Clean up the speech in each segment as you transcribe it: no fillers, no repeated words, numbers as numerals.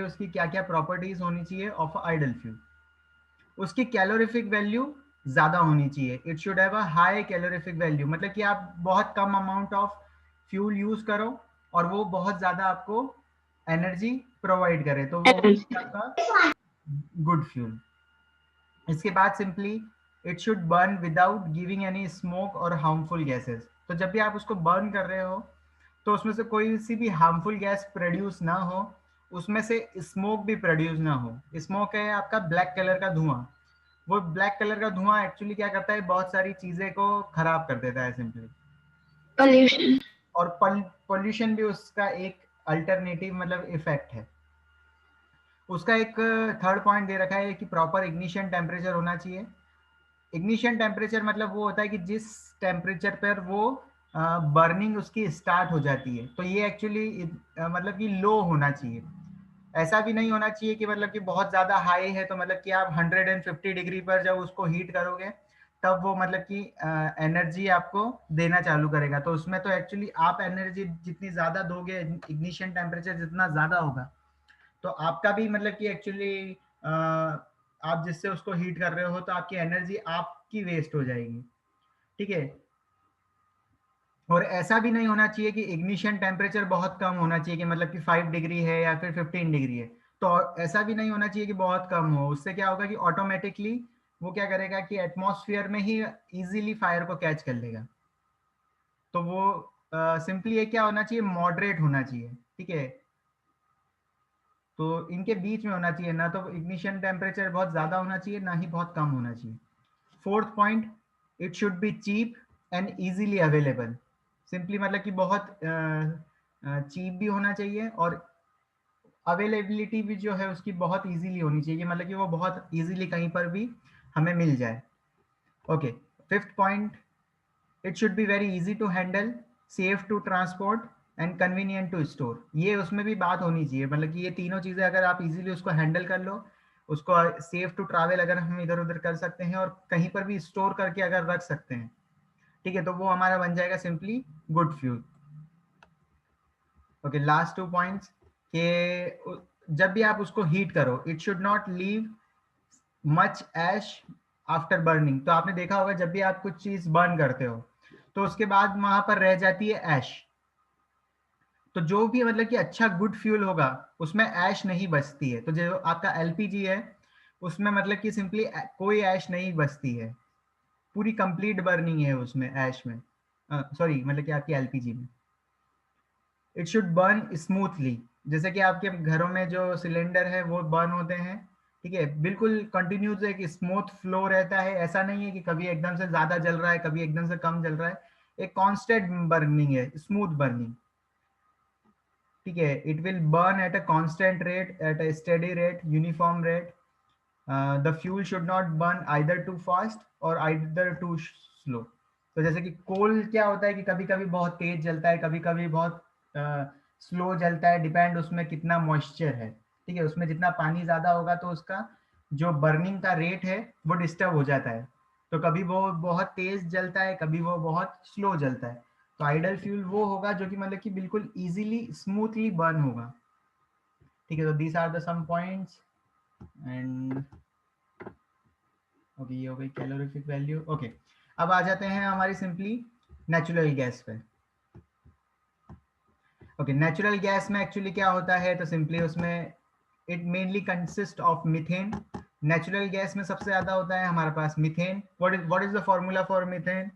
उसकी क्या क्या प्रॉपर्टीज होनी चाहिए ऑफ आइडल फ्यूल। उसकी कैलोरीफिक वैल्यू ज्यादा होनी चाहिए, it should have a high calorific value, मतलब कि आप बहुत कम अमाउंट ऑफ फ्यूल यूज करो और वो बहुत ज्यादा आपको एनर्जी प्रोवाइड करे, तो वो आपका गुड फ्यूल। इसके बाद simply it should burn without giving any smoke और हार्मफुल गैसेस। तो जब भी आप उसको बर्न कर रहे हो तो उसमें से कोई सी भी हार्मफुल गैस प्रोड्यूस ना हो, उसमें से स्मोक भी प्रोड्यूस ना हो। स्मोक है आपका ब्लैक कलर का धुआं, वो ब्लैक कलर का धुआं एक्चुअली क्या करता है, बहुत सारी चीजें को खराब कर देता है सिंपली। पोल्यूशन। और पोल्यूशन भी उसका एक अल्टरनेटिव मतलब इफेक्ट है। उसका एक थर्ड पॉइंट दे रखा है कि प्रॉपर इग्निशन टेम्परेचर होना चाहिए। इग्निशन टेम्परेचर मतलब वो होता है कि जिस टेम्परेचर पर वो बर्निंग उसकी स्टार्ट हो जाती है, तो ये एक्चुअली मतलब कि लो होना चाहिए। ऐसा भी नहीं होना चाहिए कि मतलब कि बहुत ज्यादा हाई है, तो मतलब कि आप 150 डिग्री पर जब उसको हीट करोगे तब वो मतलब कि एनर्जी आपको देना चालू करेगा। तो उसमें तो एक्चुअली आप एनर्जी जितनी ज्यादा दोगे, इग्निशन टेम्परेचर जितना ज्यादा होगा, तो आपका भी मतलब कि एक्चुअली आप जिससे उसको हीट कर रहे हो तो आपकी एनर्जी आपकी वेस्ट हो जाएगी। ठीक है। और ऐसा भी नहीं होना चाहिए कि इग्निशन टेम्परेचर बहुत कम होना चाहिए, कि मतलब कि 5 डिग्री है या फिर 15 डिग्री है, तो ऐसा भी नहीं होना चाहिए कि बहुत कम हो। उससे क्या होगा कि ऑटोमेटिकली वो क्या करेगा कि एटमॉस्फेयर में ही इजीली फायर को कैच कर लेगा। तो वो सिंपली ये क्या होना चाहिए, मॉडरेट होना चाहिए। ठीक है। तो इनके बीच में होना चाहिए, ना तो इग्निशन टेम्परेचर बहुत ज्यादा होना चाहिए, ना ही बहुत कम होना चाहिए। Fourth point, it should be cheap and easily available. Simply मतलब कि बहुत चीप भी होना चाहिए और अवेलेबिलिटी भी जो है उसकी बहुत इजीली होनी चाहिए, मतलब कि वो बहुत इजीली कहीं पर भी हमें मिल जाए। Okay. Fifth point, it should be very easy to handle, safe to transport and convenient to store. ये उसमें भी बात होनी चाहिए, मतलब कि ये तीनों चीजें अगर आप इजीली उसको हैंडल कर लो, उसको सेफ टू ट्रैवल अगर हम इधर उधर कर सकते हैं और कहीं पर भी स्टोर करके अगर रख सकते हैं, ठीक है, तो वो हमारा बन जाएगा simply good fuel. Okay, last 2 points के जब भी आप उसको हीट करो, it should not leave much ash after burning. तो आपने देखा होगा जब भी आप कुछ चीज बर्न करते हो तो उसके बाद वहां पर रह जाती है ऐश। तो जो भी मतलब कि अच्छा गुड फ्यूल होगा उसमें ऐश नहीं बचती है। तो जो आपका एलपीजी है उसमें मतलब कि सिंपली कोई ऐश नहीं बचती है, पूरी कंप्लीट बर्निंग है उसमें ऐश में, सॉरी मतलब कि आपकी एलपीजी में। इट शुड बर्न स्मूथली, जैसे कि आपके घरों में जो सिलेंडर है वो बर्न होते हैं, ठीक है, बिल्कुल कंटिन्यूस एक स्मूथ फ्लो रहता है। ऐसा नहीं है कि कभी एकदम से ज्यादा जल रहा है कभी एकदम से कम जल रहा है, एक कांस्टेंट बर्निंग है, स्मूथ बर्निंग। ठीक है, it will burn at a constant rate, at a steady rate, uniform rate. The fuel should not burn either too fast और आइदर टू स्लो। तो जैसे कि कोल क्या होता है कि कभी कभी बहुत तेज जलता है, कभी कभी बहुत स्लो जलता है, डिपेंड उसमें कितना मॉइस्चर है। ठीक है, उसमें जितना पानी ज्यादा होगा तो उसका जो बर्निंग का रेट है वो डिस्टर्ब हो जाता है। तो कभी वो बहुत तेज जलता है, कभी वो बहुत स्लो जलता है। तो आइडल फ्यूल वो होगा जो कि मतलब कि बिल्कुल इजीली स्मूथली बर्न होगा। ठीक है, तो these are the some points and okay, ये हो गई कैलोरीफिक वैल्यू। ओके, अब आ जाते हैं हमारी सिंपली नेचुरल गैस पे। ओके, नेचुरल गैस में एक्चुअली क्या होता है, तो सिंपली उसमें it mainly consist of methane. Natural gas में सबसे ज्यादा होता है हमारे पास methane. What is the formula for methane?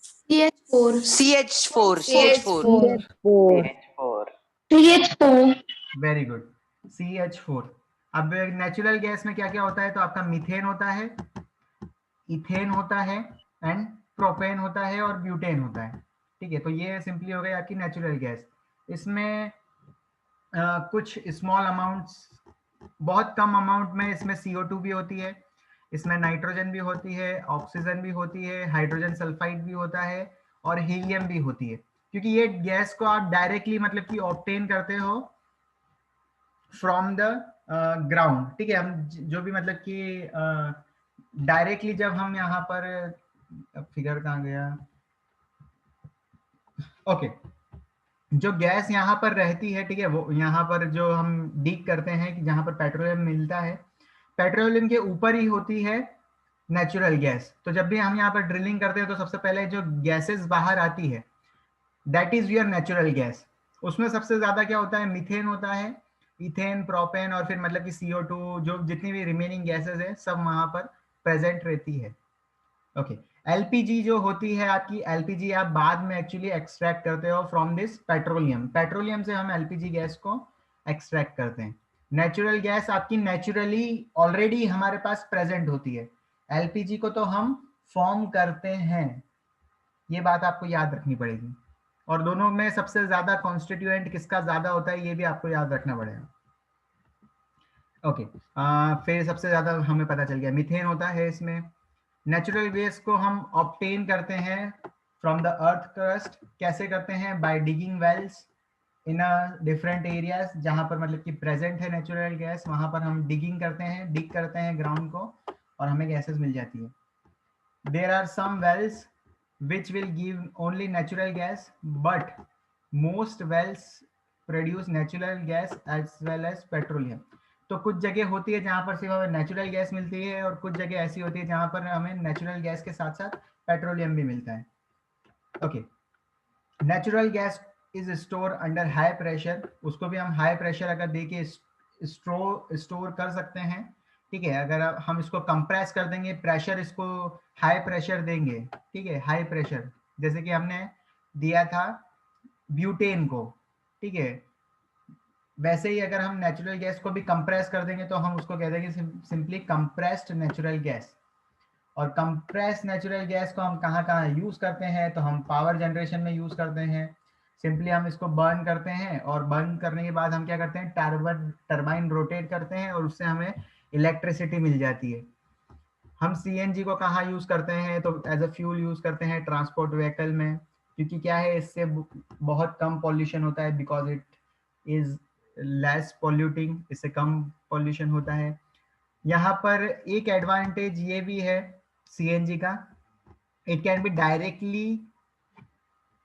CH4। CH4, CH4. CH4। CH4. CH4। Very good, CH4। अब नेचुरल गैस में क्या क्या होता है, तो आपका मीथेन होता है, इथेन होता है एंड प्रोपेन होता है और ब्यूटेन होता है। ठीक है, तो ये सिंपली हो गई आपकी नेचुरल गैस। इसमें कुछ स्मॉल अमाउंट्स, बहुत कम अमाउंट में इसमें CO2 भी होती है, इसमें नाइट्रोजन भी होती है, ऑक्सीजन भी होती है, हाइड्रोजन सल्फाइड भी होता है और हीलियम भी होती है। क्योंकि ये गैस को आप डायरेक्टली मतलब कि ऑब्टेन करते हो फ्रॉम द ग्राउंड। ठीक है, हम जो भी मतलब कि डायरेक्टली जब हम यहाँ पर, फिगर कहाँ गया, ओके, जो गैस यहाँ पर रहती है, ठीक है, वो यहाँ पर जो हम डीक करते हैं कि जहाँ पर पेट्रोलियम मिलता है, पेट्रोलियम के ऊपर ही होती है नेचुरल गैस। तो जब भी हम यहाँ पर ड्रिलिंग करते हैं तो सबसे पहले जो गैसेस बाहर आती है that is your natural gas. उसमें सबसे ज्यादा क्या होता है, मीथेन होता है, इथेन, प्रोपेन, और फिर मतलब कि CO2, जो जितनी भी रिमेनिंग गैसेस है सब वहां पर प्रेजेंट रहती है। ओके, एलपीजी जो होती है आपकी, एलपीजी आप बाद में एक्चुअली एक्सट्रैक्ट करते हो फ्रॉम दिस पेट्रोलियम। पेट्रोलियम से हम एलपीजी गैस को एक्सट्रैक्ट करते हैं। नेचुरल गैस आपकी नेचुरली ऑलरेडी हमारे पास प्रेजेंट होती है, एलपीजी को तो हम फॉर्म करते हैं। ये बात आपको याद रखनी पड़ेगी। और दोनों में सबसे ज्यादा कॉन्स्टिट्यूएंट किसका ज्यादा होता है ये भी आपको याद रखना पड़ेगा। ओके, फिर सबसे ज्यादा हमें पता चल गया मीथेन होता है इसमें। नेचुरल गैस को हम ऑब्टेन करते हैं फ्रॉम द अर्थ क्रस्ट। कैसे करते हैं? By digging wells in a different areas, जहां पर मतलब कि प्रेजेंट है नेचुरल गैस, वहां पर हम डिगिंग करते हैं, डिग करते हैं ग्राउंड को, और हमें गैसेस मिल जाती है। There are some wells which will give only natural gas, but most wells produce natural gas as well as petroleum। तो कुछ जगह होती है जहां पर सिर्फ हमें नेचुरल गैस मिलती है, और कुछ जगह ऐसी होती है जहां पर हमें नेचुरल गैस के साथ साथ पेट्रोलियम भी मिलता है। Okay, natural gas is store under high pressure. उसको भी हम हाई प्रेशर अगर देके स्टोर कर सकते हैं, ठीक है। अगर हम इसको कंप्रेस कर देंगे, प्रेशर इसको हाई प्रेशर देंगे, ठीक है, हाई प्रेशर, जैसे कि हमने दिया था ब्यूटेन को, ठीक है, वैसे ही अगर हम नेचुरल गैस को भी कंप्रेस कर देंगे तो हम उसको कह देंगे सिंपली कंप्रेस्ड नेचुरल गैस। और कंप्रेस नेचुरल गैस को हम कहाँ कहाँ यूज करते हैं? तो हम पावर जनरेशन में यूज करते हैं। सिंपली हम इसको बर्न करते हैं, और बर्न करने के बाद हम क्या करते हैं, टरबाइन रोटेट करते हैं, और उससे हमें इलेक्ट्रिसिटी मिल जाती है। हम सीएनजी को कहाँ यूज करते हैं? तो एज अ फ्यूल यूज करते हैं ट्रांसपोर्ट व्हीकल में, क्योंकि क्या है, इससे बहुत कम पॉल्यूशन होता है, because it is less polluting, इससे कम पॉल्यूशन होता है। यहाँ पर एक एडवांटेज ये भी है सीएनजी का, it can be directly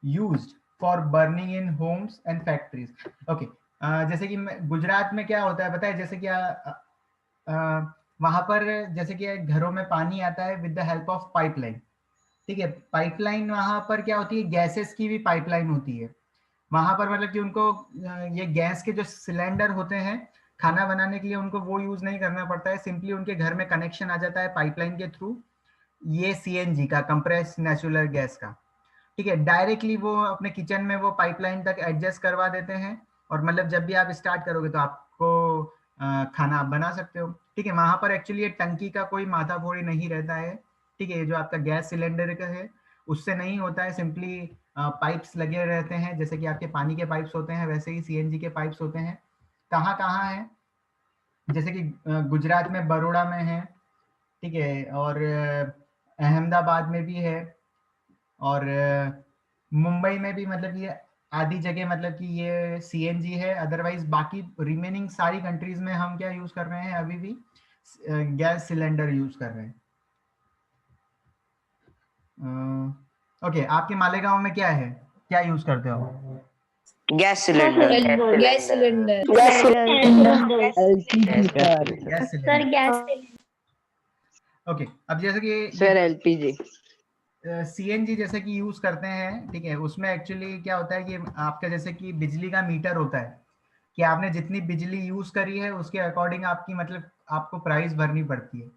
used for burning in homes and factories. Okay, जैसे कि गुजरात में क्या होता है पता है, जैसे कि वहां पर जैसे कि घरों में पानी आता है with the help of pipeline, ठीक है। पाइपलाइन वहां पर क्या होती है, गैसेस की भी पाइपलाइन होती है वहां पर, मतलब कि उनको ये गैस के जो सिलेंडर होते हैं खाना बनाने के लिए, उनको वो यूज नहीं करना पड़ता है, सिंपली उनके घर में कनेक्शन आ जाता है पाइपलाइन के थ्रू, ये सीएनजी का, कंप्रेस नेचुरल गैस का, ठीक है। डायरेक्टली वो अपने किचन में वो पाइपलाइन तक एडजस्ट करवा देते हैं, और मतलब जब भी आप स्टार्ट करोगे तो आपको खाना आप बना सकते हो, ठीक है। वहां पर एक्चुअली ये टंकी का कोई माथाफोड़ी नहीं रहता है, ठीक है। ये जो आपका गैस सिलेंडर का है उससे नहीं होता है, सिंपली पाइप्स लगे रहते हैं, जैसे कि आपके पानी के पाइप्स होते हैं वैसे ही सीएनजी के पाइप्स होते हैं। कहाँ कहाँ है? जैसे कि गुजरात में बड़ौदा में है, ठीक है, और अहमदाबाद में भी है, और मुंबई में भी, मतलब ये आधी जगह मतलब कि ये सीएनजी है। अदरवाइज बाकी रिमेनिंग सारी कंट्रीज में हम क्या यूज कर रहे हैं, अभी भी गैस सिलेंडर यूज कर रहे हैं। ओके, आपके मालेगांव में क्या है, क्या यूज करते हो? Gas cylinder. Gas cylinder gas sir cylinder, gas okay. अब जैसे कि Sir, LPG. सीएनजी जैसे कि यूज करते हैं, ठीक है, उसमें एक्चुअली क्या होता है कि आपका जैसे कि बिजली का मीटर होता है, कि आपने जितनी बिजली यूज करी है उसके अकॉर्डिंग आपकी मतलब आपको प्राइस भरनी पड़ती है।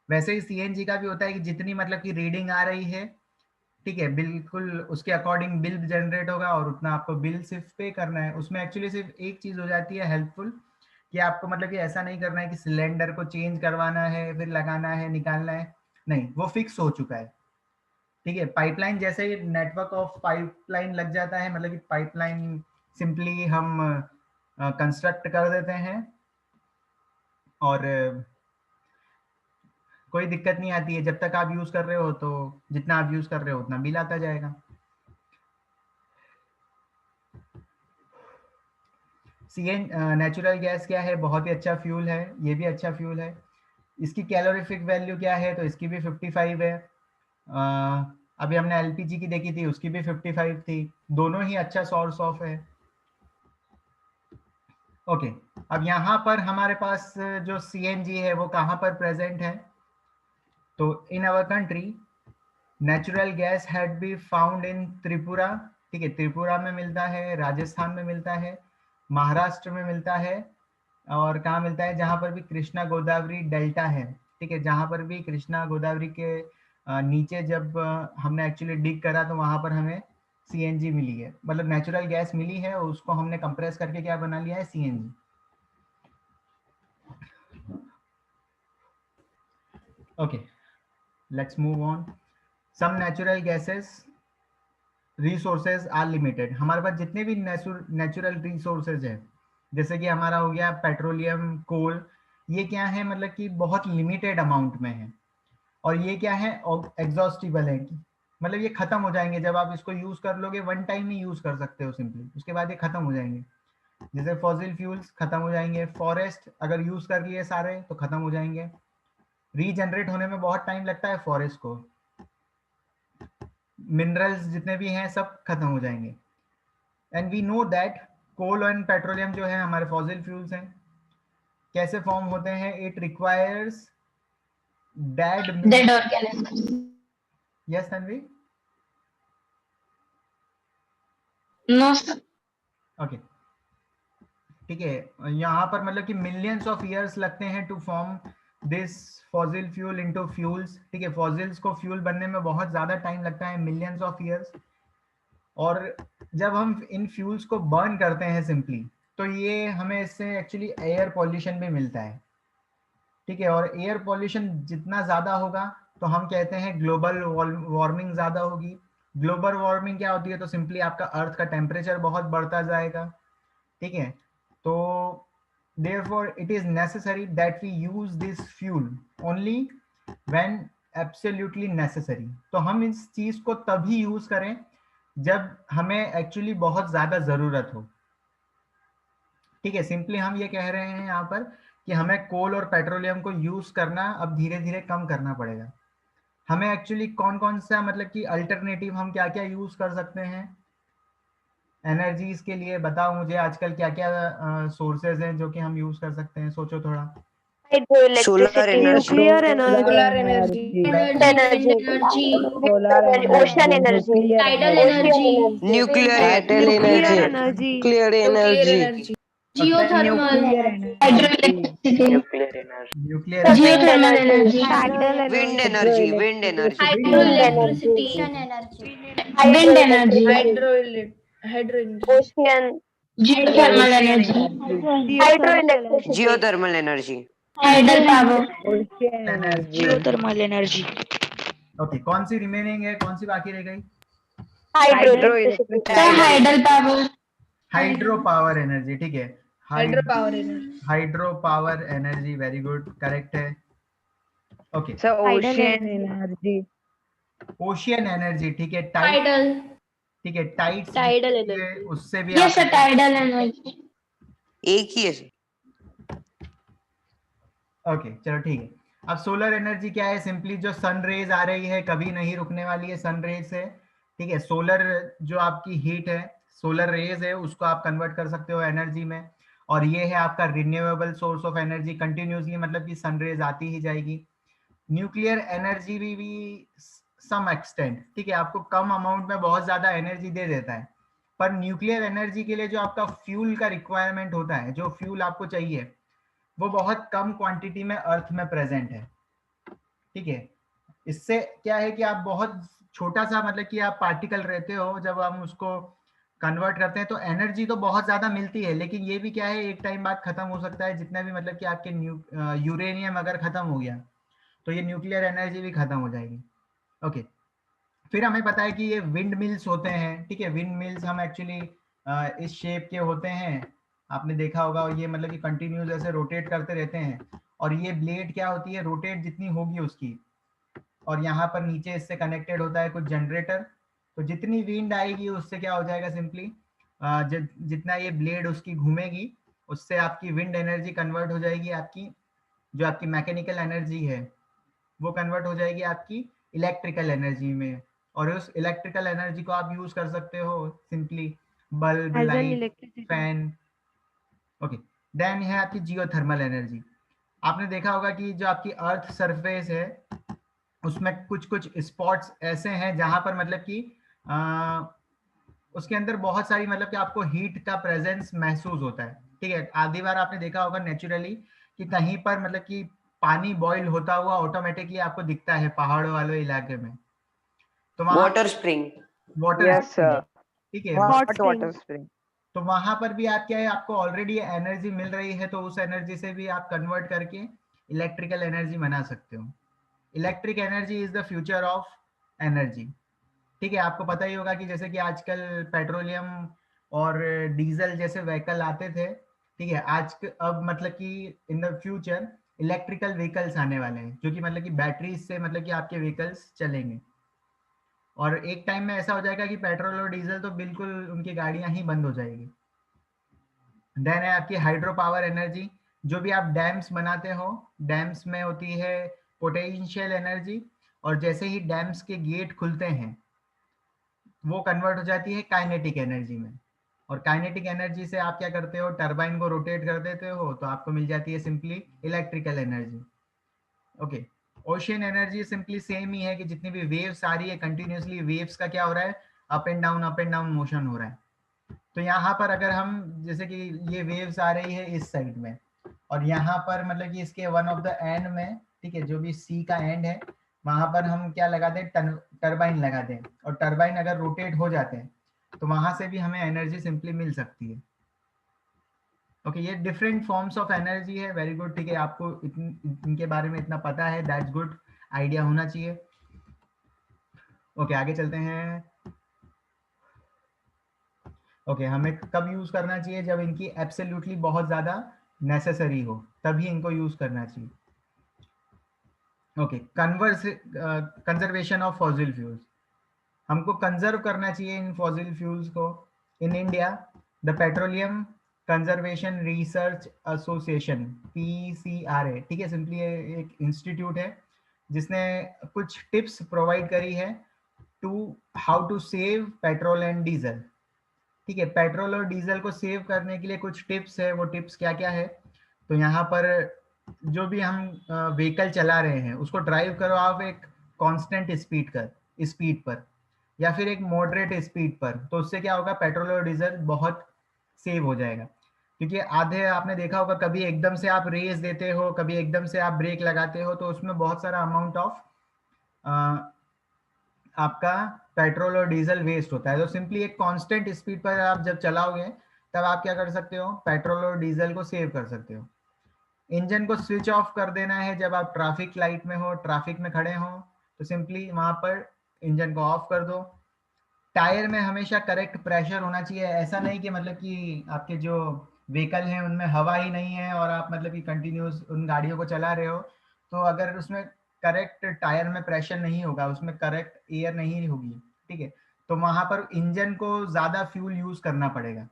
वैसे ही सीएनजी का भी होता है कि जितनी मतलब की रीडिंग आ रही है, ठीक है, बिल्कुल उसके अकॉर्डिंग बिल जनरेट होगा, और उतना आपको बिल सिर्फ पे करना है। उसमें एक्चुअली सिर्फ एक चीज हो जाती है हेल्पफुल, कि आपको मतलब कि ऐसा नहीं करना है कि सिलेंडर को चेंज करवाना है, फिर लगाना है, निकालना है, नहीं, वो फिक्स हो चुका है, ठीक है। पाइपलाइन जैसे ही नेटवर्क ऑफ पाइपलाइन लग जाता है, मतलब कि पाइपलाइन सिंपली हम कंस्ट्रक्ट कर देते हैं, और कोई दिक्कत नहीं आती है। जब तक आप यूज कर रहे हो तो जितना आप यूज कर रहे हो उतना बिल आता जाएगा। सीएन नेचुरल गैस क्या है, बहुत ही अच्छा फ्यूल है, ये भी अच्छा फ्यूल है। इसकी कैलोरीफिक वैल्यू क्या है, तो इसकी भी 55 है। अभी हमने एलपीजी की देखी थी, उसकी भी 55 थी। दोनों ही अच्छा सोर्स ऑफ है, ओके, अब यहाँ पर हमारे पास जो CNG है वो कहाँ पर प्रेजेंट है? तो in our country natural gas had be found in Tripura, ठीक है, त्रिपुरा में मिलता है, राजस्थान में मिलता है, महाराष्ट्र में मिलता है, और कहाँ मिलता है? जहाँ पर भी कृष्णा गोदावरी डेल्टा है, ठीक है, जहाँ पर भी कृष्णा गोदावरी के नीचे जब हमने एक्चुअली डिग करा तो वहाँ पर हमें CNG मिली है, मतलब नेचुरल गैस मिली है, और उसको हमने कंप्रेस करके क्या बना लिया है? CNG। Okay, let's move on. Some natural gases resources are limited. हमारे पास जितने भी नेचुरल रिसोर्सेज है, जैसे कि हमारा हो गया पेट्रोलियम, कोल, ये क्या है? मतलब कि बहुत लिमिटेड अमाउंट में है, और ये क्या है? एग्जॉस्टिबल है, मतलब ये खत्म हो जाएंगे जब आप इसको यूज कर लोगे, वन टाइम ही यूज कर सकते हो सिंपली, उसके बाद ये खत्म हो जाएंगे। जैसे फॉसिल फ्यूल्स खत्म हो जाएंगे, फॉरेस्ट अगर यूज कर लिए सारे तो खत्म हो जाएंगे, रीजनरेट होने में बहुत टाइम लगता है फॉरेस्ट को, मिनरल्स जितने भी हैं सब खत्म हो जाएंगे। And we know that coal and petroleum जो है हमारे फॉसिल फ्यूल्स हैं, कैसे फॉर्म होते हैं? It requires dead Dead organisms. Yes Tanvi? No, sir. Okay, ठीक है, यहाँ पर मतलब कि मिलियंस ऑफ ईयर्स लगते हैं to form this fossil fuel into fuels, ठीक है, फॉसिल्स को फ्यूल बनने में बहुत ज्यादा टाइम लगता है, मिलियंस ऑफ ईयर्स। और जब हम इन फ्यूल्स को बर्न करते हैं सिंपली, तो ये हमें इससे एक्चुअली एयर पॉल्यूशन भी मिलता है, ठीक है, और एयर पॉल्यूशन जितना ज़्यादा होगा तो हम कहते हैं ग्लोबल वार्मिंग ज़्यादा होगी। ग्लोबल वार्मिंग क्या होती है? तो सिंपली आपका अर्थ का टेम्परेचर बहुत बढ़ता जाएगा, ठीक है, तो therefore it is necessary that we use this fuel only when absolutely necessary। तो हम इस चीज को तभी यूज करें जब हमें एक्चुअली बहुत ज्यादा जरूरत हो, ठीक है, सिंपली हम ये कह रहे हैं यहाँ पर कि हमें कोल और पेट्रोलियम को यूज करना अब धीरे धीरे कम करना पड़ेगा। हमें एक्चुअली कौन कौन सा मतलब कि अल्टरनेटिव हम क्या क्या यूज कर सकते हैं एनर्जीज के लिए? बताओ मुझे आजकल क्या क्या सोर्सेज हैं जो कि हम यूज कर सकते हैं, सोचो थोड़ा। Solar energy. Nuclear energy. Solar energy, Wind energy, solar Ocean energy, energy, nuclear tidal energy, energy, Nuclear nuclear energy. energy, Nuclear nuclear energy. energy, geothermal, nuclear energy, hydroelectricity, Nuclear energy. Nuclear energy, geothermal energy, tidal Wind energy, energy. Wind energy. hydroelectricity, energy, wind energy, hydro energy, geothermal ocean energy, energy, geothermal energy, Geothermal energy. tidal power, ocean energy, geothermal energy, okay, कौन सी remaining है, कौन सी बाकी रह गई? hydroelectricity, tidal power, hydro power energy, ठीक है, hydropower energy, hydro power energy, very good, correct है। Okay, so tidal ocean energy, energy, ocean energy, ठीक है, टाइड, tidal, ठीक है, टाइड्स tidal उससे भी yes आप sir, tidal energy, एक ही है। ओके, चलो ठीक है। अब सोलर एनर्जी क्या है? सिंपली जो सन रेज आ रही है कभी नहीं रुकने वाली है सन रेज से, ठीक है, सोलर जो आपकी हीट है, सोलर रेज है, उसको आप कन्वर्ट कर सकते हो एनर्जी में, और ये है आपका renewable source of energy, continuously मतलब कि सन रेज आती ही जाएगी। न्यूक्लियर एनर्जी भी सम एक्सटेंट, ठीक है, आपको कम अमाउंट में बहुत ज्यादा एनर्जी दे देता है, पर न्यूक्लियर एनर्जी के लिए जो आपका फ्यूल का रिक्वायरमेंट होता है, जो फ्यूल आपको चाहिए, वो बहुत कम क्वांटिटी में अर्थ में प्रेजेंट है, ठीक है। इससे क्या है कि आप बहुत छोटा सा मतलब कि आप पार्टिकल रहते हो, जब हम उसको कन्वर्ट करते हैं तो एनर्जी तो बहुत ज्यादा मिलती है, लेकिन ये भी क्या है, एक टाइम बाद खत्म हो सकता है, जितना भी मतलब कि आपके यूरेनियम अगर खत्म हो गया तो ये न्यूक्लियर एनर्जी भी खत्म हो जाएगी। ओके, फिर हमें पता है कि ये विंड मिल्स होते हैं, ठीक है, विंड मिल्स हम एक्चुअली इस शेप के होते हैं, आपने देखा होगा, और ये मतलब कि कंटिन्यूस ऐसे रोटेट करते रहते हैं, और ये ब्लेड क्या होती है, रोटेट जितनी होगी उसकी, और यहाँ पर नीचे इससे कनेक्टेड होता है कुछ जनरेटर, तो जितनी विंड आएगी उससे क्या हो जाएगा, सिंपली जितना ये ब्लेड उसकी घूमेगी उससे आपकी विंड एनर्जी कन्वर्ट हो जाएगी, आपकी जो आपकी मैकेनिकल एनर्जी है वो कन्वर्ट हो जाएगी आपकी इलेक्ट्रिकल एनर्जी में, और उस इलेक्ट्रिकल एनर्जी को आप यूज कर सकते हो simply bulb, as an light, electricity. Fan. Okay, then है आपकी जियोथर्मल एनर्जी। आपने देखा होगा कि जो आपकी अर्थ सरफेस है उसमें कुछ कुछ स्पॉट्स ऐसे हैं जहां पर मतलब कि उसके अंदर बहुत सारी मतलब कि आपको हीट का प्रेजेंस महसूस होता है। ठीक है, आधी बार आपने देखा होगा नेचुरली कि कहीं पर मतलब कि पानी बॉईल होता हुआ ऑटोमेटिकली आपको दिखता है पहाड़ों वाले इलाके में, तो वहां water spring. Water Yes, spring. sir. ठीक है, Hot water spring. तो वहां पर भी आप क्या है, आपको ऑलरेडी एनर्जी मिल रही है, तो उस एनर्जी से भी आप कन्वर्ट करके इलेक्ट्रिकल एनर्जी बना सकते हो। Electric energy is the future of energy. ठीक है, आपको पता ही होगा कि जैसे कि आजकल पेट्रोलियम और डीजल जैसे व्हीकल आते थे, ठीक है, अब मतलब कि in the future electrical vehicles आने वाले हैं जो कि मतलब कि बैटरी से मतलब कि आपके व्हीकल्स चलेंगे। और एक टाइम में ऐसा हो जाएगा कि पेट्रोल और डीजल तो बिल्कुल उनकी गाड़ियां ही बंद हो जाएगी। देन है आपकी हाइड्रो पावर एनर्जी। जो भी आप डैम्स बनाते हो, डैम्स में होती है पोटेंशियल एनर्जी, और जैसे ही डैम्स के गेट खुलते हैं वो कन्वर्ट हो जाती है काइनेटिक एनर्जी में। और काइनेटिक एनर्जी से आप क्या करते हो, टरबाइन को रोटेट कर देते हो, तो आपको मिल जाती है simply electrical energy. Okay, ocean energy simply same ही है कि जितनी भी वेव्स आ रही है कंटिन्यूसली, वेव्स का क्या हो रहा है, अप एंड डाउन मोशन हो रहा है। तो यहाँ पर अगर हम जैसे कि ये वेव्स आ रही है इस साइड में, और यहाँ पर मतलब कि इसके वन ऑफ द एंड में, ठीक है, जो भी सी का एंड है वहां पर हम क्या लगा दें, टरबाइन लगा दें, और टरबाइन अगर रोटेट हो जाते हैं तो वहां से भी हमें एनर्जी सिंपली मिल सकती है। ओके, ये डिफरेंट फॉर्म्स ऑफ एनर्जी है। वेरी गुड, ठीक है, आपको इनके बारे में इतना पता है, दैट्स गुड, आइडिया होना चाहिए। ओके, आगे चलते हैं। ओके, हमें कब यूज करना चाहिए, जब इनकी एब्सोल्युटली बहुत ज्यादा नेसेसरी हो, तभी इनको यूज करना चाहिए। Okay, conservation of fossil fuels. हमको कंजर्व करना चाहिए इन फॉसिल फ्यूल्स को। In India the petroleum conservation research association, PCRA, ठीक है, सिंपली एक इंस्टीट्यूट है जिसने कुछ टिप्स प्रोवाइड करी है to how to save petrol and diesel. ठीक है, पेट्रोल और डीजल को सेव करने के लिए कुछ टिप्स है। वो टिप्स क्या क्या है, तो यहाँ पर जो भी हम व्हीकल चला रहे हैं उसको ड्राइव करो आप एक कांस्टेंट स्पीड पर या फिर एक मॉडरेट स्पीड पर, तो उससे क्या होगा, पेट्रोल और डीजल बहुत सेव हो जाएगा। क्योंकि आधे आपने देखा होगा, कभी एकदम से आप रेस देते हो, कभी एकदम से आप ब्रेक लगाते हो, तो उसमें बहुत सारा अमाउंट ऑफ आपका पेट्रोल और डीजल वेस्ट होता है। तो सिंपली एक कांस्टेंट स्पीड पर आप जब चलाओगे तब आप क्या कर सकते हो, पेट्रोल और डीजल को सेव कर सकते हो। इंजन को स्विच ऑफ कर देना है जब आप ट्रैफिक लाइट में हो, ट्रैफिक में खड़े हो, तो सिंपली वहां पर इंजन को ऑफ कर दो। टायर में हमेशा करेक्ट प्रेशर होना चाहिए। ऐसा नहीं कि मतलब कि आपके जो व्हीकल हैं उनमें हवा ही नहीं है और आप मतलब कि कंटिन्यूस उन गाड़ियों को चला रहे हो, तो अगर उसमें करेक्ट टायर में प्रेशर नहीं होगा, उसमें करेक्ट एयर नहीं होगी, ठीक है, तो वहां पर इंजन को ज्यादा फ्यूल यूज करना पड़ेगा।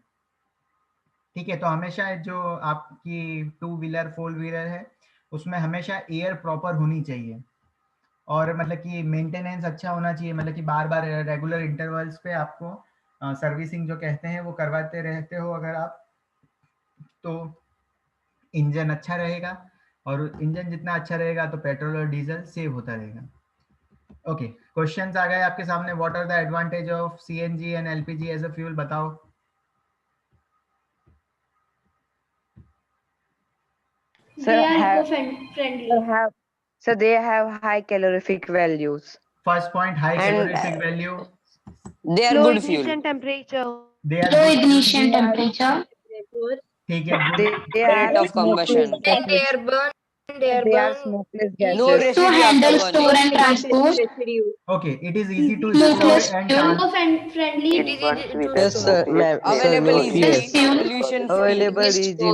ठीक है, तो हमेशा जो आपकी 2 व्हीलर 4 व्हीलर है उसमें हमेशा एयर प्रॉपर होनी चाहिए, और मतलब कि मेंटेनेंस अच्छा होना चाहिए, मतलब कि बार बार रेगुलर इंटरवल्स पे आपको सर्विसिंग जो कहते हैं वो करवाते रहते हो अगर आप, तो इंजन अच्छा रहेगा, और इंजन जितना अच्छा रहेगा तो पेट्रोल और डीजल सेव होता रहेगा। ओके, क्वेश्चंस आ गए आपके सामने। What are the advantage of CNG and LPG as a fuel, बताओ। Sir, They are have eco-friendly. they have high calorific values. First point, high And calorific value, they are Low good fuel. ignition temperature. They are Low good fuel, ignition temperature. ठीक है, good, They Rate are of combustion. smokeless gases. They are They are burn. smokeless No gases. To residue after handle, store burning. and transport. Residue. Okay, it is easy to store Smokeless and fuel. Transport. Friendly. It is easy to Yes, store. sir. Ma'am, sir, Available no, easily. yes. fuel. Pollution free. Available easily.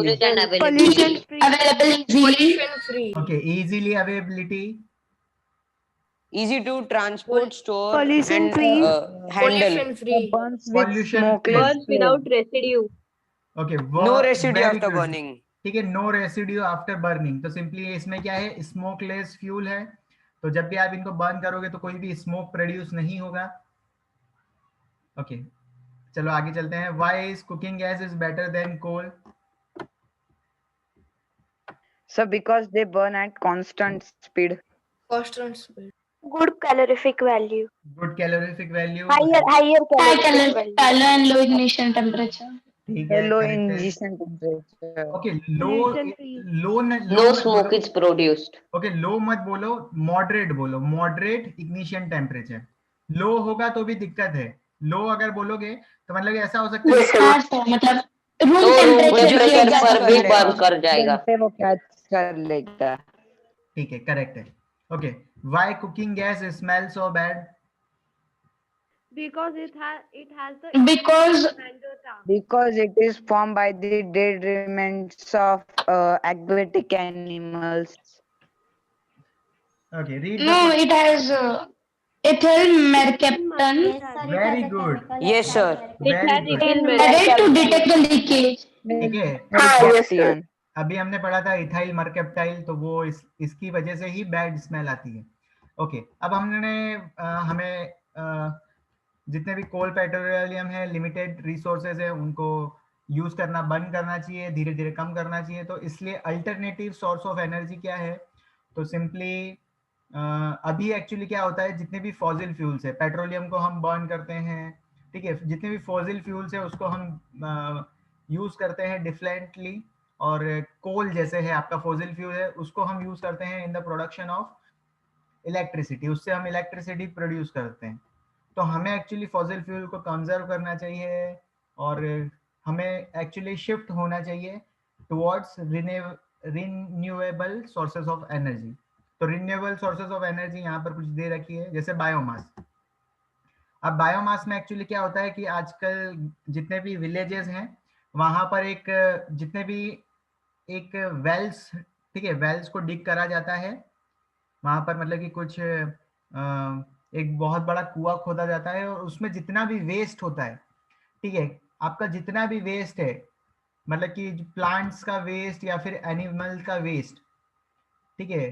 Pollution free. Available easily. Pollution free. Okay, easily availability, Easy to transport, store Pollution and free. handle. Pollution free. Burns with Pollution smokeless Burns without residue. Okay, No residue very after good, burning. ठीक है, no residue after burning. तो simply इसमें क्या है, smokeless fuel है, तो जब भी आप इनको बर्न करोगे तो कोई भी स्मोक प्रोड्यूस नहीं होगा। ओके, चलो आगे चलते हैं। Why is cooking gas is better than coal, So because they burn at constant speed. Constant speed. Good calorific value. Good calorific value, Higher High calorific value. color and low ignition temperature. ठीक है, Low correct है. ignition temperature. Okay, लो Ignition-free. लो No smoke is produced. Okay, लो मत बोलो, moderate बोलो, moderate ignition temperature. लो होगा तो भी दिक्कत है. लो अगर बोलोगे तो मतलब ऐसा हो सकता है Harsh है, मतलब रूम तो रूम टेम्परेचर टेम्परेचर पर भी बर्न कर जाएगा. से वो कैच कर लेगा. ठीक है, करेक्ट है. Okay, why cooking gas smell so bad? Because it has the because Mandota. Because it is formed by the dead remains of aquatic animals. Okay, read. no it has ethyl mercaptan very good, Yes, sir. It has very good. ethyl added to detect the leakage. ठीक है, Mercaptan. अभी हमने पढ़ा था ethyl मर्केप्टाइल, तो वो इसकी वजह से ही बैड स्मेल आती है. ओके, अब हमें जितने भी कोल पेट्रोलियम है, लिमिटेड रिसोर्सेज है, उनको यूज करना बंद करना चाहिए, धीरे धीरे कम करना चाहिए. तो इसलिए अल्टरनेटिव सोर्स ऑफ एनर्जी क्या है? तो सिंपली अभी एक्चुअली क्या होता है, जितने भी फॉसिल फ्यूल्स है, पेट्रोलियम को हम बर्न करते हैं, ठीक है, जितने भी फॉसिल फ्यूल्स है उसको हम यूज करते हैं डिफरेंटली. और कोल जैसे है आपका फॉसिल फ्यूल है, उसको हम यूज करते हैं in the production of electricity. उससे हम इलेक्ट्रिसिटी प्रोड्यूस करते हैं. तो हमें एक्चुअली फॉसिल फ्यूल को कंजर्व करना चाहिए और हमें एक्चुअली शिफ्ट होना चाहिए towards renewable sources of energy. तो रिन्यूएबल सोर्सेज ऑफ एनर्जी यहाँ पर कुछ दे रखी है, जैसे बायोमास. अब बायोमास में एक्चुअली क्या होता है कि आजकल जितने भी विलेजेस हैं वहाँ पर जितने भी एक वेल्स, ठीक है, वेल्स को डिग करा जाता है वहाँ पर, मतलब कि कुछ एक बहुत बड़ा कुआं खोदा जाता है और उसमें जितना भी वेस्ट होता है, ठीक है, आपका जितना भी वेस्ट है, मतलब कि प्लांट्स का वेस्ट या फिर एनिमल का वेस्ट, ठीक है,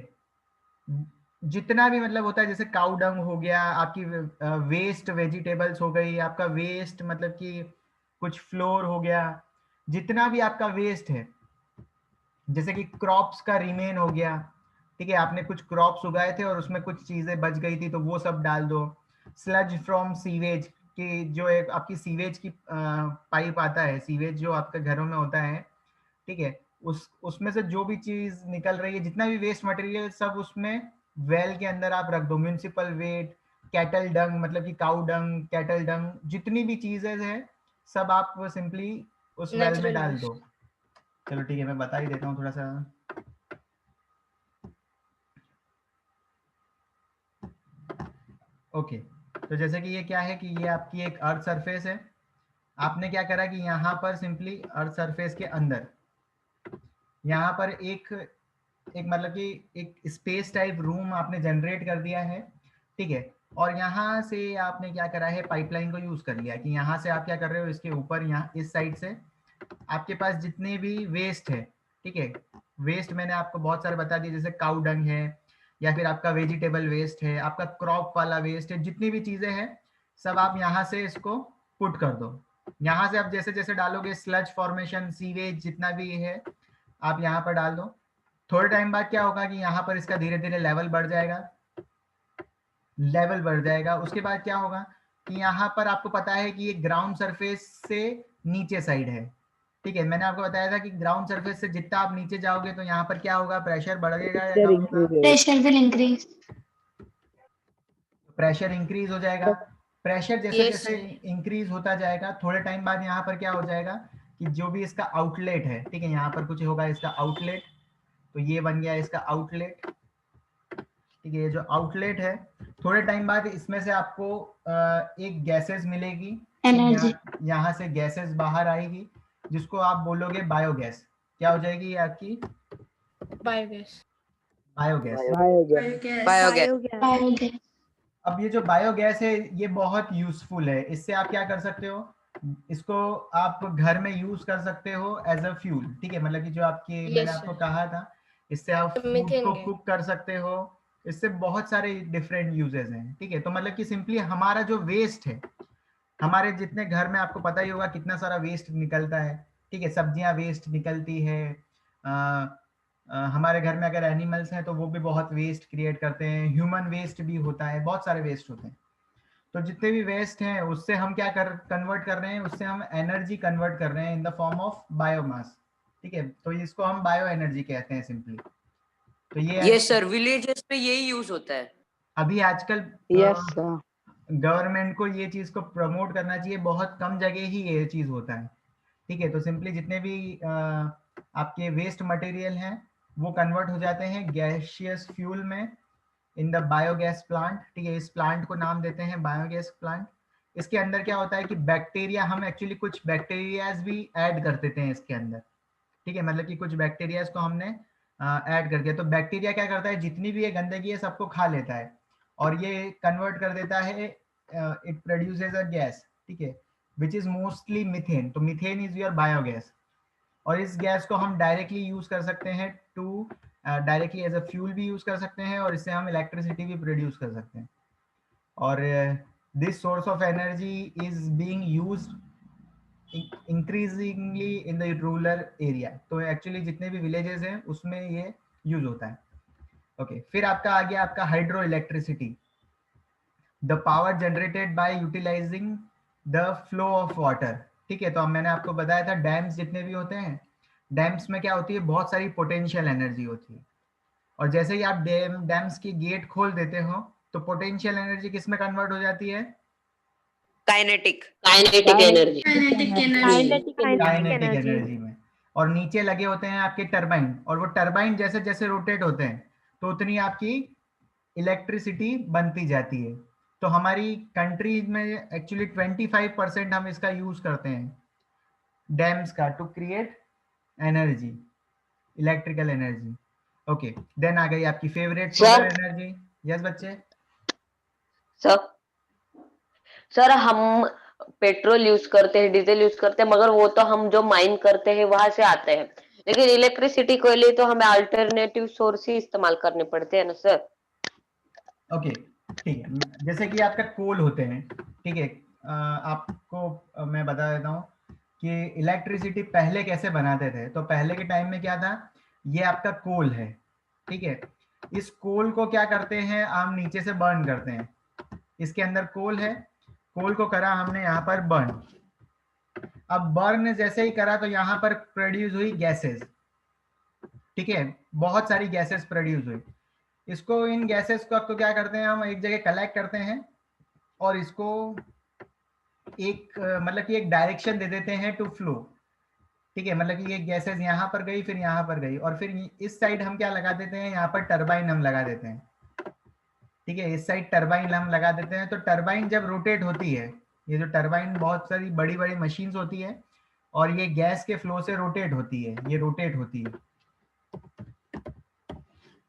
जितना भी मतलब होता है, जैसे काउ डंग हो गया, आपकी वेस्ट वेजिटेबल्स हो गई, आपका वेस्ट मतलब कि कुछ फ्लोर हो गया, जितना भी आपका वेस्ट है, जैसे कि क्रॉप्स का रिमेन हो गया, ठीक है, आपने कुछ क्रॉप्स उगाए थे और उसमें कुछ चीजें बच गई थी तो वो सब डाल दो. स्लज फ्रॉम सीवेज की, जो एक आपकी सीवेज की पाइप आता है, सीवेज जो आपके घरों में होता है, ठीक है, उसमें से जो भी चीज निकल रही है, जितना भी वेस्ट मटेरियल, सब उसमें वेल के अंदर आप रख दो. म्यूनिसिपल वेट, कैटल डंग, मतलब कि काउ डंग, कैटल डंग, जितनी भी चीजें हैं सब आप सिंपली उस वेल में डाल दो. चलो ठीक है, मैं बता ही देता हूँ थोड़ा सा. ओके, तो जैसे कि ये क्या है कि ये आपकी एक अर्थ सरफेस है. आपने क्या करा कि यहाँ पर सिंपली अर्थ सरफेस के अंदर यहाँ पर एक मतलब कि एक स्पेस टाइप रूम आपने जनरेट कर दिया है, ठीक है. और यहाँ से आपने क्या करा है, पाइपलाइन को यूज कर लिया कि यहाँ से आप क्या कर रहे हो, इसके ऊपर यहाँ इस साइड से आपके पास जितने भी वेस्ट है, ठीक है, वेस्ट मैंने आपको बहुत सारे बता दिए, जैसे काउ डंग है या फिर आपका वेजिटेबल वेस्ट है, आपका क्रॉप वाला वेस्ट है, जितनी भी चीजें हैं सब आप यहाँ से इसको पुट कर दो. यहाँ से आप जैसे जैसे डालोगे, स्लज फॉर्मेशन, सीवेज जितना भी है आप यहाँ पर डाल दो. थोड़े टाइम बाद क्या होगा कि यहाँ पर इसका धीरे धीरे लेवल बढ़ जाएगा. उसके बाद क्या होगा कि यहाँ पर आपको पता है कि ये ग्राउंड सरफेस से नीचे साइड है, ठीक है. मैंने आपको बताया था कि ग्राउंड सरफेस से जितना आप नीचे जाओगे तो यहाँ पर क्या होगा, प्रेशर बढ़ेगा या कम होगा? pressure will increase. Pressure increase हो जाएगा. प्रेशर जैसे Yes, जैसे sir. इंक्रीज होता जाएगा, थोड़े टाइम बाद यहाँ पर क्या हो जाएगा कि जो भी इसका आउटलेट है, ठीक है, यहाँ पर कुछ होगा इसका आउटलेट, तो ये बन गया इसका आउटलेट, ठीक है. ये जो आउटलेट है, थोड़े टाइम बाद इसमें से आपको एक गैसेस मिलेगी, Energy. यहाँ से गैसेस बाहर आएगी जिसको आप बोलोगे बायोगैस. क्या हो जाएगी ये आपकी? Biogas. बायोगैस. बायोगैस. Biogas. अब ये जो बायोगैस है ये बहुत यूजफुल है. इससे आप क्या कर सकते हो, इसको आप घर में यूज कर सकते हो एज अ फ्यूल, ठीक है. मतलब कि जो आपकी मैंने Yes, आपको sir. कहा था, इससे आप फूड Methane को gas. कुक कर सकते हो. इससे बहुत सारे डिफरेंट यूजेस हैं, ठीक है. तो मतलब कि सिंपली हमारा जो वेस्ट है, हमारे जितने घर में आपको पता ही होगा कितना सारा वेस्ट निकलता है, ठीक है. सब्जियां वेस्ट निकलती है, हमारे घर में अगर एनिमल्स हैं तो वो भी बहुत वेस्ट क्रिएट करते हैं, ह्यूमन वेस्ट भी होता है, बहुत सारे वेस्ट होते हैं। तो जितने भी वेस्ट हैं उससे हम क्या कन्वर्ट कर रहे हैं, उससे हम एनर्जी कन्वर्ट कर रहे हैं in the form of biomass. ठीक है, तो इसको हम बायो एनर्जी कहते हैं सिंपली। तो ये सर विलेजेस पे यही यूज होता है। अभी आजकल Yes, sir. गवर्नमेंट को ये चीज को प्रमोट करना चाहिए, बहुत कम जगह ही ये चीज होता है। ठीक है, तो सिंपली जितने भी आपके वेस्ट मटेरियल हैं वो कन्वर्ट हो जाते हैं गैसियस फ्यूल में इन द बायोगैस प्लांट। ठीक है, इस प्लांट को नाम देते हैं बायोगैस प्लांट। इसके अंदर क्या होता है कि बैक्टीरिया, हम एक्चुअली कुछ बैक्टीरियाज भी ऐड कर देते हैं इसके अंदर। ठीक है, मतलब कि कुछ बैक्टीरियाज को हमने ऐड कर दिया, तो बैक्टीरिया क्या करता है, जितनी भी ये गंदगी है सबको खा लेता है और ये कन्वर्ट कर देता है, इट प्रोड्यूसेस अ गैस। ठीक है, विच इज मोस्टली मीथेन। तो मीथेन इज योर बायोगैस, और इस गैस को हम डायरेक्टली यूज कर सकते हैं to directly as a fuel भी यूज कर सकते हैं, और इससे हम इलेक्ट्रिसिटी भी प्रोड्यूस कर सकते हैं। और this source of energy is being used increasingly in the rural area. तो एक्चुअली जितने भी विलेजेस हैं उसमें ये यूज होता है। ओके, फिर आपका आ गया आपका hydro electricity, the power generated by utilizing the flow of water. ठीक है, तो अब मैंने आपको बताया था डैम्स जितने भी होते हैं, डैम्स में क्या होती है, बहुत सारी पोटेंशियल एनर्जी होती है, और जैसे ही आप डैम्स की गेट खोल देते हो तो पोटेंशियल एनर्जी किस में कन्वर्ट हो जाती है, काइनेटिक एनर्जी। काइनेटिक एनर्जी में। और नीचे लगे होते हैं आपके टरबाइन, और वो टरबाइन जैसे जैसे रोटेट होते हैं तो उतनी आपकी इलेक्ट्रिसिटी बनती जाती है। तो हमारी कंट्री में एक्चुअली 25% हम इसका यूज करते हैं डैम्स का to create energy, electrical energy. Okay, then आ गई आपकी फेवरेट सोलर एनर्जी। यस बच्चे। सर हम पेट्रोल यूज करते हैं, डीजल यूज करते हैं, मगर वो तो हम जो माइन करते हैं वहां से आते हैं, लेकिन इलेक्ट्रिसिटी के लिए तो हमें अल्टरनेटिव सोर्स ही इस्तेमाल करने पड़ते हैं ना सर। ओके, ठीक है, जैसे कि आपका कोल होते हैं। ठीक है, आपको मैं बता देता हूँ कि इलेक्ट्रिसिटी पहले कैसे बनाते थे। तो पहले के टाइम में क्या था, ये आपका कोल है। ठीक है, इस कोल को क्या करते हैं, हम नीचे से बर्न करते हैं। इसके अंदर कोल है, कोल को करा हमने यहाँ पर बर्न। अब बर्न जैसे ही करा तो यहाँ पर प्रोड्यूस हुई गैसेस। ठीक है, बहुत सारी गैसेस प्रोड्यूस हुई। इसको, इन गैसेस को क्या करते हैं, हम एक जगह कलेक्ट करते हैं और इसको एक मतलब कि एक डायरेक्शन दे देते हैं टू फ्लो। ठीक है, मतलब कि ये गैसेस यहाँ पर गई, फिर यहाँ पर गई, और फिर इस साइड हम क्या लगा देते हैं, यहाँ पर टरबाइन हम लगा देते हैं। ठीक है, इस साइड टरबाइन हम लगा देते हैं। तो टरबाइन जब रोटेट होती है, ये जो टरबाइन बहुत सारी बड़ी बड़ी मशीन्स होती है और ये गैस के फ्लो से रोटेट होती है, ये रोटेट होती है।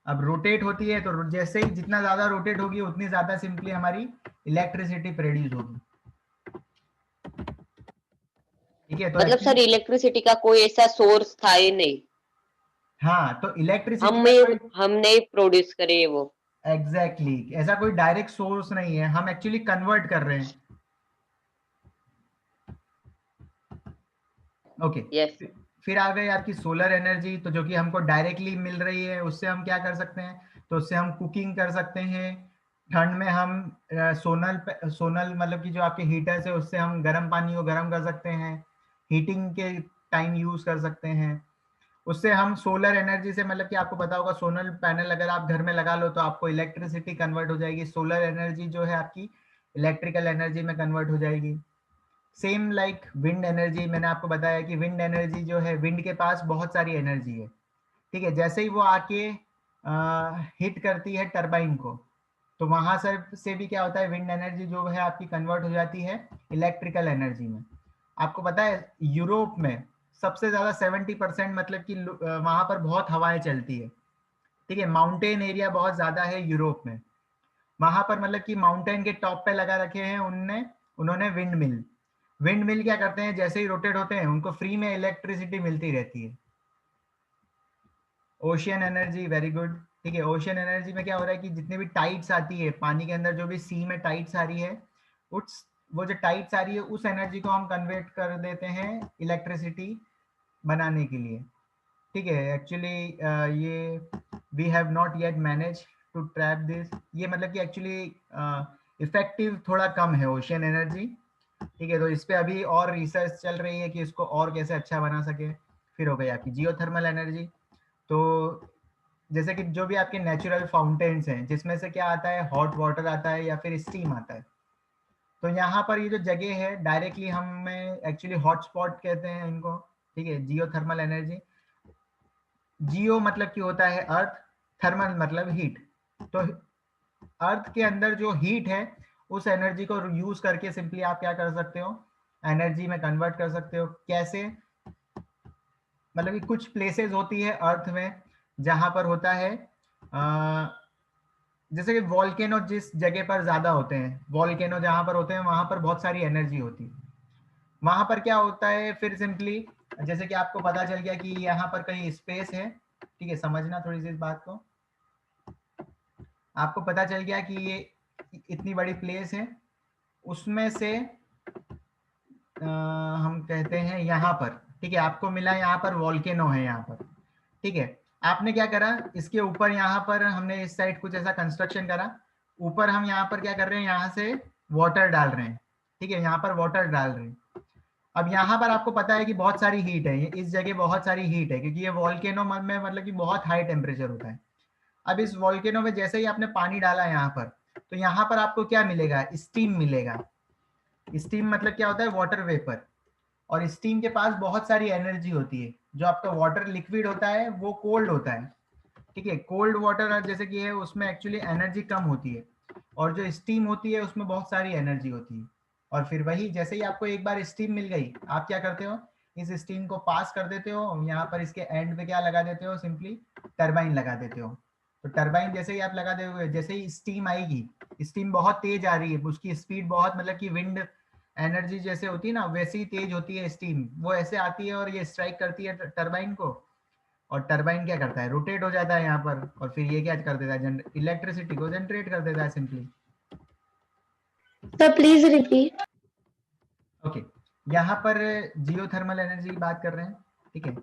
अब रोटेट होती है तो जैसे ही जितना ज्यादा रोटेट होगी उतनी ज्यादा सिंपली हमारी इलेक्ट्रिसिटी प्रोड्यूस होगी। ठीक है, तो मतलब सर इलेक्ट्रिसिटी का कोई ऐसा सोर्स था ही नहीं। हाँ, तो इलेक्ट्रिसिटी हम नहीं प्रोड्यूस करे वो। एग्जैक्टली ऐसा कोई डायरेक्ट सोर्स नहीं है, हम एक्चुअली कन्वर्ट कर रहे हैं। ओके, फिर आ गई आपकी सोलर एनर्जी, तो जो कि हमको डायरेक्टली मिल रही है, उससे हम क्या कर सकते हैं, तो उससे हम कुकिंग कर सकते हैं। ठंड में हम सोनल मतलब कि जो आपके हीटर्स है उससे हम गर्म पानी को गर्म कर सकते हैं, हीटिंग के टाइम यूज कर सकते हैं। उससे हम सोलर एनर्जी से, मतलब कि आपको पता होगा सोलर पैनल अगर आप घर में लगा लो तो आपको इलेक्ट्रिसिटी कन्वर्ट हो जाएगी, सोलर एनर्जी जो है आपकी इलेक्ट्रिकल एनर्जी में कन्वर्ट हो जाएगी। सेम लाइक विंड एनर्जी, मैंने आपको बताया कि विंड एनर्जी जो है, विंड के पास बहुत सारी एनर्जी है। ठीक है, जैसे ही वो आके हिट करती है टरबाइन को, तो वहां से भी क्या होता है, विंड एनर्जी जो है आपकी कन्वर्ट हो जाती है इलेक्ट्रिकल एनर्जी में। आपको पता है यूरोप में सबसे ज्यादा 70%, मतलब कि वहां पर बहुत हवाएं चलती है। ठीक है, माउंटेन एरिया बहुत ज्यादा है यूरोप में, वहां पर मतलब कि माउंटेन के टॉप पे लगा रखे हैं उन्होंने विंड मिल क्या करते हैं, जैसे ही रोटेट होते हैं उनको फ्री में इलेक्ट्रिसिटी मिलती रहती है। Ocean energy, very good. ठीक है, ओशियन एनर्जी में क्या हो रहा है कि जितने भी टाइड्स आती है पानी के अंदर, जो भी सी में टाइड्स आ रही है, वो जो टाइड्स आ रही है उस एनर्जी को हम कन्वर्ट कर देते हैं इलेक्ट्रिसिटी बनाने के लिए। ठीक है। एक्चुअली ये we have not yet manage to trap this, ये मतलब कि एक्चुअली इफेक्टिव थोड़ा कम है ओशियन एनर्जी। ठीक है, तो इस पे अभी और रिसर्च चल रही है कि इसको और कैसे अच्छा बना सके। फिर हो गई आपकी जियोथर्मल एनर्जी। तो जैसे कि जो भी आपके नेचुरल फाउंटेन्स हैं जिसमें से क्या आता है, हॉट वाटर आता है या फिर स्टीम आता है। तो यहाँ पर ये जो जगह है डायरेक्टली हमें एक्चुअली हॉटस्पॉट कहते हैं इनको। ठीक है, जियोथर्मल एनर्जी। जियो मतलब कि होता है अर्थ, थर्मल मतलब हीट। तो अर्थ के अंदर जो हीट है उस एनर्जी को यूज करके सिंपली आप क्या कर सकते हो, एनर्जी में कन्वर्ट कर सकते हो। कैसे, मतलब कि कुछ प्लेसेस होती है अर्थ में जहां पर होता है जैसे कि वॉल्केनो जिस जगह पर ज्यादा होते हैं, वॉल्केनो जहां पर होते हैं वहां पर बहुत सारी एनर्जी होती है। वहां पर क्या होता है, फिर सिंपली जैसे कि आपको पता चल गया कि यहाँ पर कहीं स्पेस है। ठीक है, समझना थोड़ी सी इस बात को। आपको पता चल गया कि ये इतनी बड़ी प्लेस है, उसमें से हम कहते हैं यहाँ पर, ठीक है, आपको मिला यहाँ पर वॉल्केनो है यहाँ पर। ठीक है, आपने क्या करा, इसके ऊपर यहाँ पर हमने इस साइड कुछ ऐसा कंस्ट्रक्शन करा। ऊपर हम यहाँ पर क्या कर रहे हैं, यहाँ से वाटर डाल रहे हैं। ठीक है, यहाँ पर वाटर डाल रहे हैं। अब यहाँ पर आपको पता है कि बहुत सारी हीट है, इस जगह बहुत सारी हीट है क्योंकि ये वॉल्केनो में मतलब कि बहुत हाई टेम्परेचर होता है। अब इस वॉल्केनो में जैसे ही आपने पानी डाला यहाँ पर, तो यहाँ पर आपको क्या मिलेगा, स्टीम मिलेगा। स्टीम मतलब क्या होता है, वाटर वेपर। और स्टीम के पास बहुत सारी एनर्जी होती है। जो आपका वाटर लिक्विड होता है वो कोल्ड होता है। ठीक है, कोल्ड वाटर जैसे कि है उसमें एक्चुअली एनर्जी कम होती है, और जो स्टीम होती है उसमें बहुत सारी एनर्जी होती है। और फिर वही, जैसे ही आपको एक बार स्टीम मिल गई, आप क्या करते हो, इस स्टीम को पास कर देते हो, यहाँ पर इसके एंड पे क्या लगा देते हो, सिंपली टरबाइन लगा देते हो। तो टरबाइन जैसे ही आप लगा दोगे, जैसे ही स्टीम आएगी, स्टीम बहुत तेज आ रही है, उसकी स्पीड बहुत, मतलब कि विंड एनर्जी जैसे होती है ना वैसे ही तेज होती है स्टीम, वो ऐसे आती है और ये स्ट्राइक करती है टरबाइन को। और टरबाइन क्या करता है, रोटेट हो जाता है यहाँ पर, और फिर ये क्या कर देता है, इलेक्ट्रिसिटी को जनरेट कर देता है simply. Sir, please repeat. Okay, यहाँ पर जियोथर्मल एनर्जी की बात कर रहे हैं। ठीक है,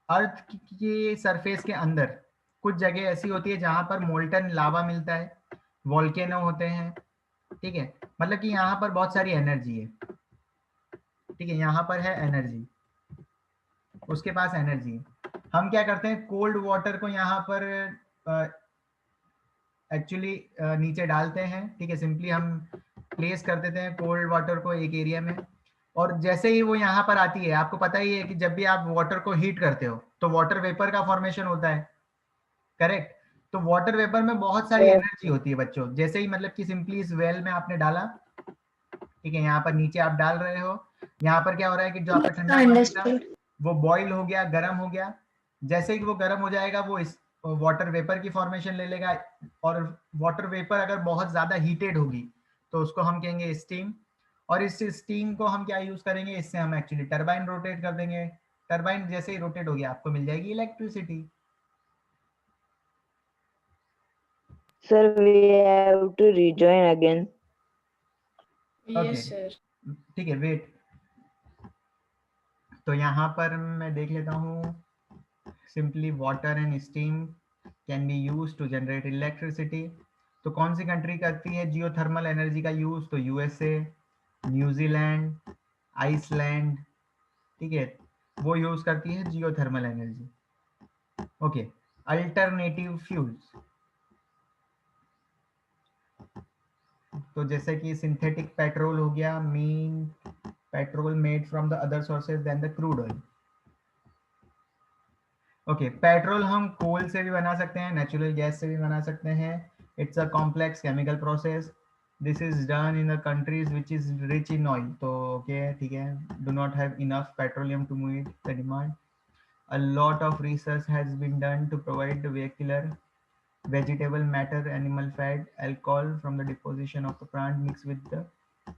अर्थ के सरफेस के अंदर कुछ जगह ऐसी होती है जहां पर मोल्टन लावा मिलता है, वॉल्केनो होते हैं। ठीक है, मतलब कि यहाँ पर बहुत सारी एनर्जी है। ठीक है, यहाँ पर है एनर्जी, उसके पास एनर्जी है। हम क्या करते हैं, कोल्ड वाटर को यहाँ पर एक्चुअली नीचे डालते हैं। ठीक है, सिंपली हम प्लेस कर देते हैं कोल्ड वाटर को एक एरिया में, और जैसे ही वो यहाँ पर आती है, आपको पता ही है कि जब भी आप वाटर को हीट करते हो तो वाटर वेपर का फॉर्मेशन होता है, करेक्ट। तो वाटर वेपर में बहुत सारी एनर्जी होती है बच्चों। जैसे ही मतलब कि सिंपली इस वेल में आपने डाला, ठीक है, यहाँ पर नीचे आप डाल रहे हो, यहाँ पर क्या हो रहा है कि जो आपका ठंडा पानी था Understood. वो बॉईल हो गया, गर्म हो गया। जैसे ही वो गर्म हो जाएगा वो इस वाटर वेपर की फॉर्मेशन ले लेगा, और वाटर वेपर अगर बहुत ज्यादा हीटेड होगी तो उसको हम कहेंगे स्टीम। और इस स्टीम को हम क्या यूज करेंगे, इससे हम एक्चुअली टरबाइन रोटेट कर देंगे। टरबाइन जैसे ही रोटेट हो गया आपको मिल जाएगी electricity. Sir, we have to rejoin again. Yes, sir. ठीक है, वेट। तो यहाँ पर मैं देख लेता हूँ, simply water and steam can be use to generate electricity. तो कौन सी कंट्री करती है जियोथर्मल एनर्जी का यूज, तो यूएसए, न्यूजीलैंड, आइसलैंड। ठीक है, वो यूज करती है geothermal energy. Okay, alternative fuels, तो जैसे कि सिंथेटिक पेट्रोल हो गया, mean petrol made from the other sources than the crude oil. Okay, petrol हम कोल से भी बना सकते हैं, नेचुरल गैस से भी बना सकते हैं। It's a complex chemical process, this is done in the countries which is rich in oil. तो ओके, ठीक है, do not have enough petroleum to meet the demand. A lot of research has been done to provide vehicular vegetable matter, animal fat, alcohol from the deposition of the plant mixed with the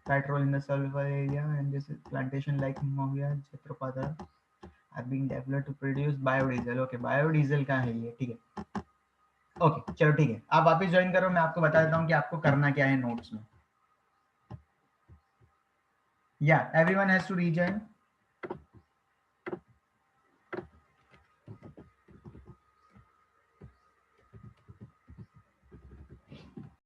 petrol in the sulfur area, and this plantation like Mahia, Chhatrapada are being developed to produce biodiesel. Okay, biodiesel का है ये, ठीक है। Okay, चलो ठीक है, आप वापस ज्वाइन करो, मैं आपको बता देता हूँ कि आपको करना क्या है नोट्स में। या एवरीवन हैज टू रीजॉइन।